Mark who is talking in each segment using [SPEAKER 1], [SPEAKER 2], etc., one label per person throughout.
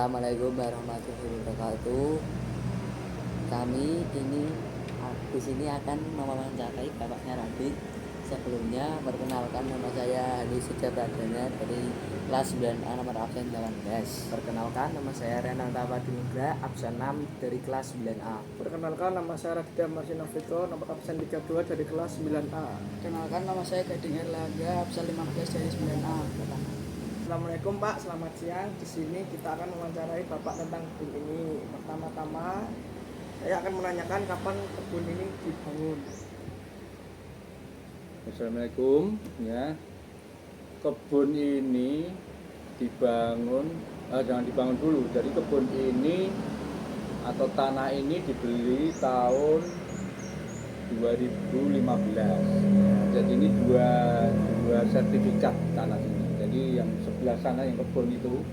[SPEAKER 1] Assalamualaikum warahmatullahi wabarakatuh. Kami di sini akan mewawancarai Bapaknya Radit. Sebelumnya perkenalkan, nama saya Hadi Suja Pradana dari kelas 9A nomor absen 18.
[SPEAKER 2] Perkenalkan, nama saya Renata Padinugra, absen 6 dari kelas 9A.
[SPEAKER 3] Perkenalkan, nama saya Raditya Marsino Fito, nomor absen 32 dari kelas 9A.
[SPEAKER 4] Perkenalkan, nama saya Gading Erlangga, absen 15 dari 9A.
[SPEAKER 3] Assalamualaikum Pak, selamat siang. Di sini kita akan mewawancarai Bapak tentang kebun ini. Pertama-tama, saya akan menanyakan kapan kebun ini dibangun.
[SPEAKER 5] Assalamualaikum ya. Kebun ini dibangun, jangan dibangun dulu. Jadi kebun ini atau tanah ini dibeli tahun 2015. Jadi ini dua sertifikat tanah ini. Jadi yang sebelah sana yang kebun itu,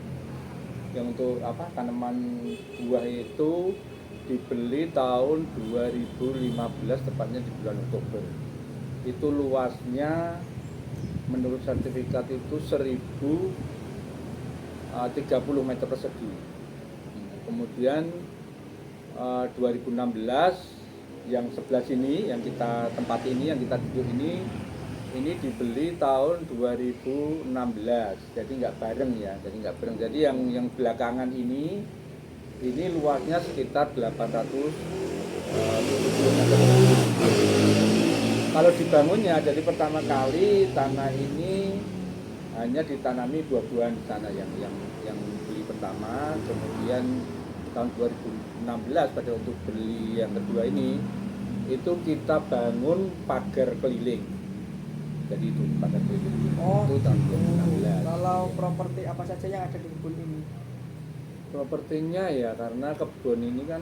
[SPEAKER 5] yang untuk tanaman buah itu dibeli tahun 2015, tepatnya di bulan Oktober. Itu luasnya menurut sertifikat itu 1030 meter persegi. Kemudian 2016 yang sebelah sini, yang kita tempat ini, yang kita duduk ini dibeli tahun 2016. Jadi nggak bareng ya, jadi yang belakangan ini luasnya sekitar 870 meter. Kalau dibangunnya, jadi pertama kali tanah ini hanya ditanami buah-buahan di sana yang beli pertama. Kemudian tahun 2016 pada untuk beli yang kedua ini, itu kita bangun pagar keliling. Jadi itu pagar keliling. Itu tahun 2016.
[SPEAKER 3] Kalau properti apa saja yang ada di kebun ini?
[SPEAKER 5] Propertinya ya, karena kebun ini kan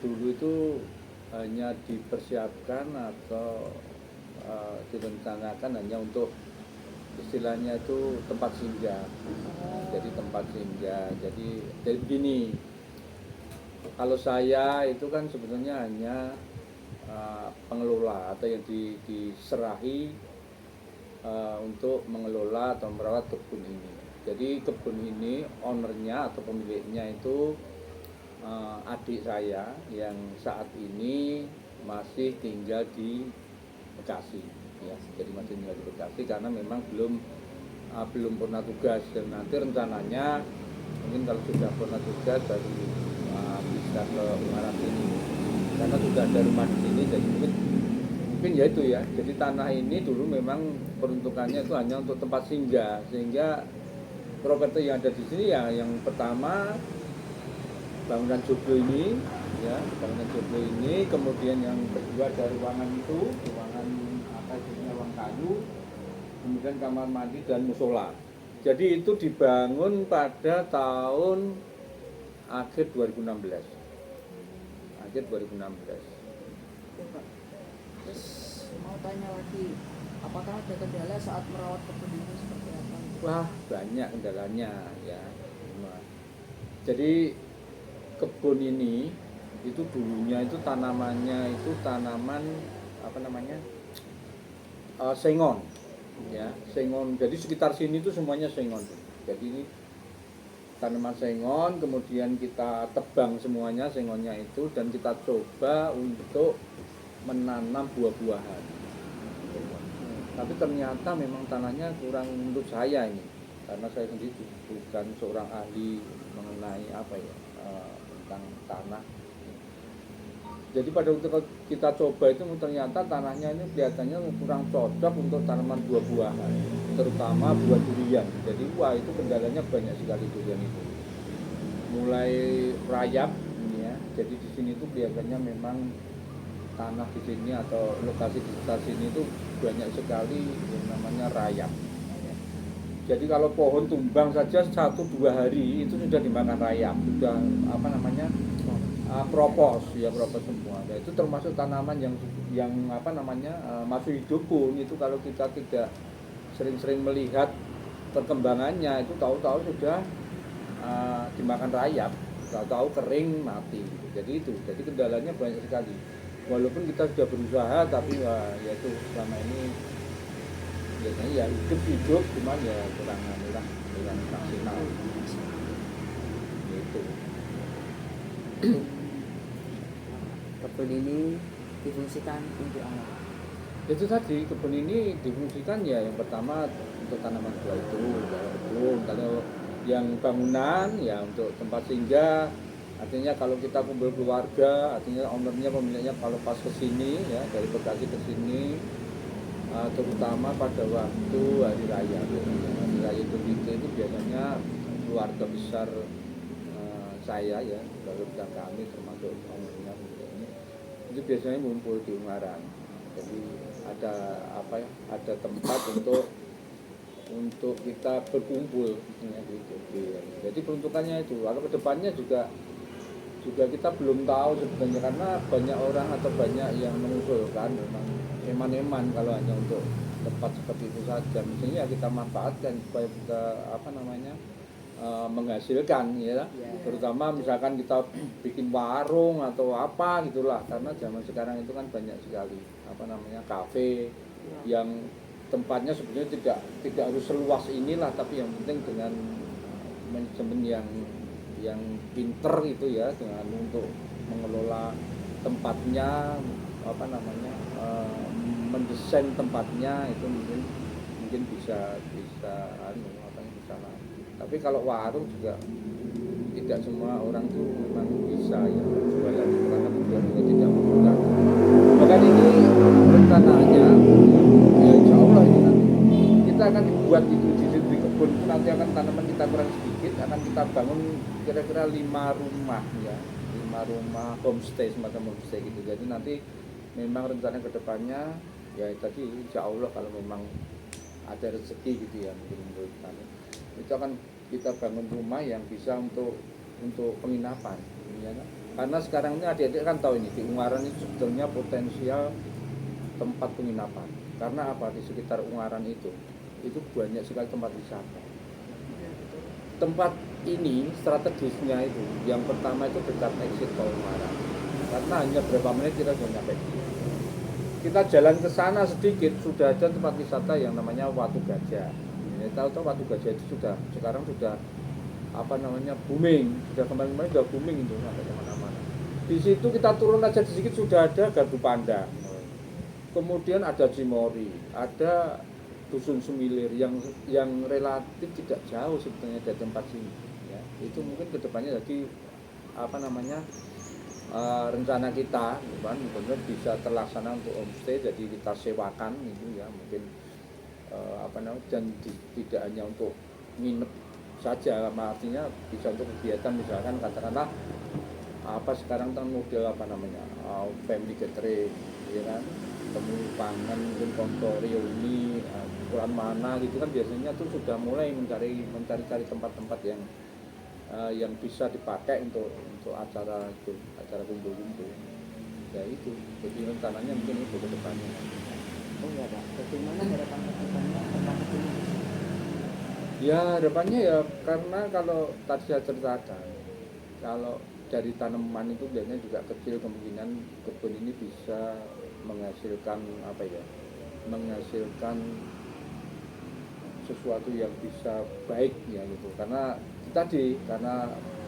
[SPEAKER 5] dulu itu hanya dipersiapkan atau direncanakan hanya untuk istilahnya itu tempat singgah. Jadi tempat singgah. Jadi begini, kalau saya itu kan sebetulnya hanya pengelola atau yang diserahi untuk mengelola atau merawat kebun ini. Jadi kebun ini ownernya atau pemiliknya itu adik saya yang saat ini masih tinggal di Bekasi ya. Jadi masih tinggal di Bekasi karena memang belum pernah tugas, dan nanti rencananya mungkin kalau sudah pernah tugas baru bisa ke Ungaran ini karena sudah ada rumah di sini. Jadi mungkin ya itu ya, jadi tanah ini dulu memang peruntukannya itu hanya untuk tempat singgah, sehingga properti yang ada di sini ya, yang pertama bangunan joglo ini ya, kemudian yang kedua ada ruangan itu, ruangan ruang kayu, kemudian kamar mandi dan musola. Jadi itu dibangun pada tahun akhir 2016.
[SPEAKER 4] Oke, Pak. Terus mau tanya lagi, apakah ada kendala saat merawat kebun ini seperti apa?
[SPEAKER 5] Wah, banyak kendalanya ya. Jadi kebun ini itu dulunya itu tanamannya itu tanaman sengon ya, sengon. Jadi sekitar sini itu semuanya sengon. Jadi ini tanaman sengon, kemudian kita tebang semuanya sengonnya itu, dan kita coba untuk menanam buah-buahan. Tapi ternyata memang tanahnya kurang menurut saya ini, karena saya sendiri bukan seorang ahli mengenai tentang tanah. Jadi pada waktu kita coba itu ternyata tanahnya ini kelihatannya kurang cocok untuk tanaman buah-buahan, terutama buah durian. Jadi itu kendalanya banyak sekali durian itu. Mulai rayap ini ya. Jadi di sini tuh kelihatannya memang tanah di sini atau lokasi di sekitar sini itu banyak sekali yang namanya rayap. Jadi kalau pohon tumbang saja 1-2 hari itu sudah dimakan rayap, sudah propos semua. Nah, itu termasuk tanaman yang masih hidup pun itu kalau kita tidak sering-sering melihat perkembangannya, itu tahu-tahu sudah dimakan rayap, tahu-tahu kering mati. Jadi kendalanya banyak sekali. Walaupun kita sudah berusaha, tapi ya itu selama ini biasanya ya hidup cuman ya kurang maksimal.
[SPEAKER 1] kebun ini difungsikan untuk apa?
[SPEAKER 5] Itu tadi kebun ini difungsikan ya yang pertama untuk tanaman buah itu kalau kebun, kalau yang bangunan ya untuk tempat singgah, artinya kalau kita kumpul keluarga, artinya ownernya pemiliknya kalau pas kesini ya dari Bekasi ke sini, terutama pada waktu hari raya hari raya itu biasanya keluarga besar saya ya keluarga kami termasuk ownernya itu biasanya ngumpul di Ungaran. Jadi ada apa ya, ada tempat untuk kita berkumpul ya, gitu. Jadi peruntukannya itu. Lalu kedepannya juga kita belum tahu sebenarnya karena banyak orang atau banyak yang mengusulkan memang eman-eman kalau hanya untuk tempat seperti itu saja. Misalnya kita manfaatkan supaya kita apa namanya menghasilkan ya, terutama misalkan kita bikin warung atau apa gitulah, karena zaman sekarang itu kan banyak sekali apa namanya kafe yang tempatnya sebenarnya tidak harus seluas inilah, tapi yang penting dengan manajemen yang pinter itu ya, dengan untuk mengelola tempatnya apa namanya mendesain tempatnya itu mungkin bisa lah. Tapi kalau warung juga tidak semua orang tuh memang bisa ya jualan itu karena tujuannya tidak memudahkan. Bahkan ini rencananya ya insya Allah ini nanti kita akan buat itu di kebun itu nanti akan tanaman kita kurang sedikit, akan kita bangun kira-kira 5 rumah ya, 5 rumah homestay, semacam homestay gitu. Jadi nanti memang rencana kedepannya ya tadi insya Allah kalau memang ada rezeki gitu ya mungkin menurut kami itu akan kita bangun rumah yang bisa untuk penginapan ya, karena sekarang ini adik-adik kan tahu ini di Ungaran itu sebetulnya potensial tempat penginapan karena apa, di sekitar Ungaran itu banyak sekali tempat wisata. Tempat ini strategisnya itu yang pertama itu dekat exit tol Ungaran karena hanya berapa menit kita sudah nyampe. Kita jalan ke sana sedikit sudah ada tempat wisata yang namanya Watu Gajah. Ya, tahu Watu Gajah itu sekarang sudah apa namanya booming, sudah kemarin-kemarin sudah booming itu sampai kemana-mana. Di situ kita turun aja sedikit sudah ada Gardu Pandang, kemudian ada Cimori, ada Dusun Semilir yang relatif tidak jauh sebetulnya dari tempat sini. Ya, itu mungkin kedepannya jadi apa namanya rencana kita, bukan benar bisa terlaksana untuk homestay, jadi kita sewakan itu ya mungkin apa namanya dan tidak hanya untuk nginep saja, artinya bisa untuk kegiatan misalkan katakanlah apa sekarang kan model apa namanya family gathering ya kan, temu pangan mungkin kontor reuni bulan mana gitu kan, biasanya tuh sudah mulai mencari tempat-tempat yang bisa dipakai untuk acara kumpul-kumpul ya itu. Jadi rencananya mungkin itu ke depannya.
[SPEAKER 1] Oh ya Pak, bagaimana harapan kedepannya tentang ini?
[SPEAKER 5] Ya harapannya ya karena kalau tadi saya ceritakan kalau dari tanaman itu biasanya juga kecil, kemungkinan kebun ini bisa menghasilkan apa ya, menghasilkan sesuatu yang bisa baik ya gitu, karena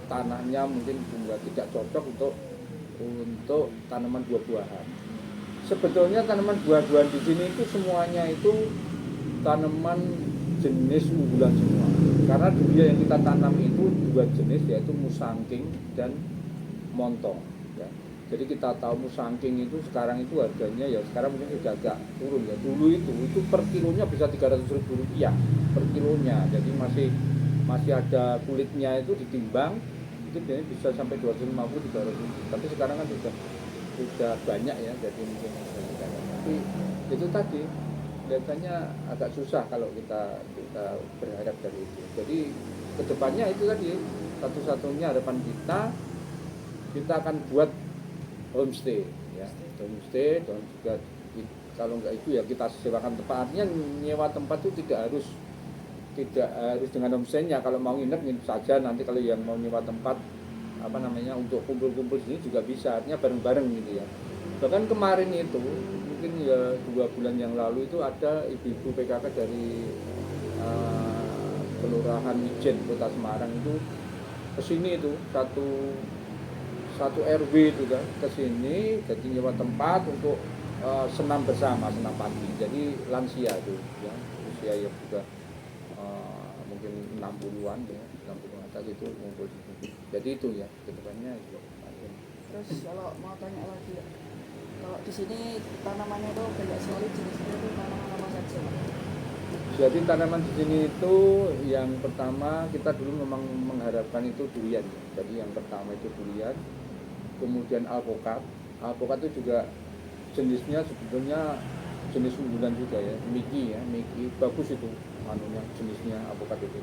[SPEAKER 5] tanahnya mungkin juga tidak cocok untuk tanaman buah-buahan. Sebetulnya tanaman buah-buahan di sini itu semuanya itu tanaman jenis unggulan semua. Karena durian yang kita tanam itu 2 jenis, yaitu musangking dan montong. Ya. Jadi kita tahu musangking itu sekarang itu harganya ya sekarang mungkin sudah agak turun ya. Dulu itu per kilonya bisa 300.000 rupiah per kilonya. Jadi masih ada kulitnya itu ditimbang itu biasanya bisa sampai 250-300. Tapi sekarang kan sudah banyak ya, jadi mungkin tapi itu tadi kelihatannya agak susah kalau kita berharap dari itu. Jadi kedepannya itu tadi satu-satunya harapan kita akan buat homestay ya, homestay dan juga kalau enggak itu ya kita sewakan tempat. Artinya nyewa tempat itu tidak harus dengan homestay-nya, kalau mau nginep saja, nanti kalau yang mau nyewa tempat apa namanya untuk kumpul-kumpul sini juga bisa, artinya bareng-bareng gitu ya. Bahkan kemarin itu mungkin ya 2 bulan yang lalu itu ada ibu-ibu PKK dari Kelurahan Mijen Kota Semarang itu kesini itu satu RW itu kan ke sini, jadi nyewa tempat untuk senam bersama, senam pagi. Jadi lansia itu ya, usia yang sudah mungkin 60-an ya, 60 atas itu ngumpul di sini. Jadi itu ya kedepannya itu.
[SPEAKER 4] Terus kalau mau tanya lagi, kalau di sini tanamannya itu banyak sekali jenisnya, itu tanaman apa saja Pak?
[SPEAKER 5] Jadi tanaman di sini itu yang pertama kita dulu memang mengharapkan itu durian. Jadi yang pertama itu durian, kemudian alpukat. Alpukat itu juga jenisnya sebetulnya jenis unggulan juga ya, Miki ya, Miki bagus itu anunya jenisnya alpukat itu.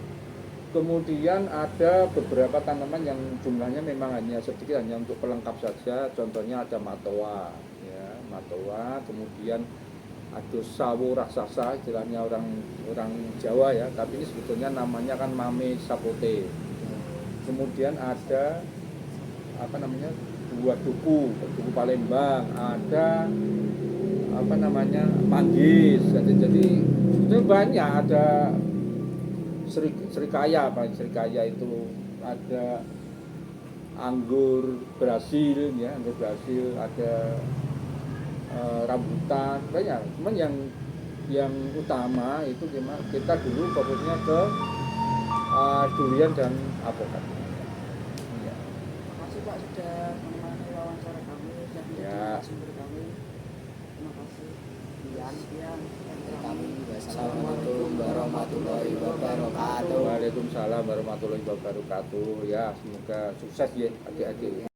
[SPEAKER 5] Kemudian ada beberapa tanaman yang jumlahnya memang hanya sedikit, hanya untuk pelengkap saja. Contohnya ada matoa, ya, matoa. Kemudian ada sawo raksasa, istilahnya orang Jawa ya, tapi ini sebetulnya namanya kan mame sapote. Kemudian ada apa namanya buah duku Palembang, ada apa namanya manggis. Jadi itu banyak, ada serikaya, apa serikaya itu, ada anggur Brasil ya, anggur Brasil, ada rambutan, banyak. Cuman yang utama itu kita dulu fokusnya ke durian dan alpukat. Ya.
[SPEAKER 4] Makasih Pak sudah menemani wawancara kami dan
[SPEAKER 5] Ya.
[SPEAKER 4] sumber kami. Terima kasih. Sekian.
[SPEAKER 1] Kami wassalamualaikum warahmatullahi wabarakatuh.
[SPEAKER 5] Waalaikumsalam warahmatullahi wabarakatuh. Ya, semoga sukses ya adik-adik.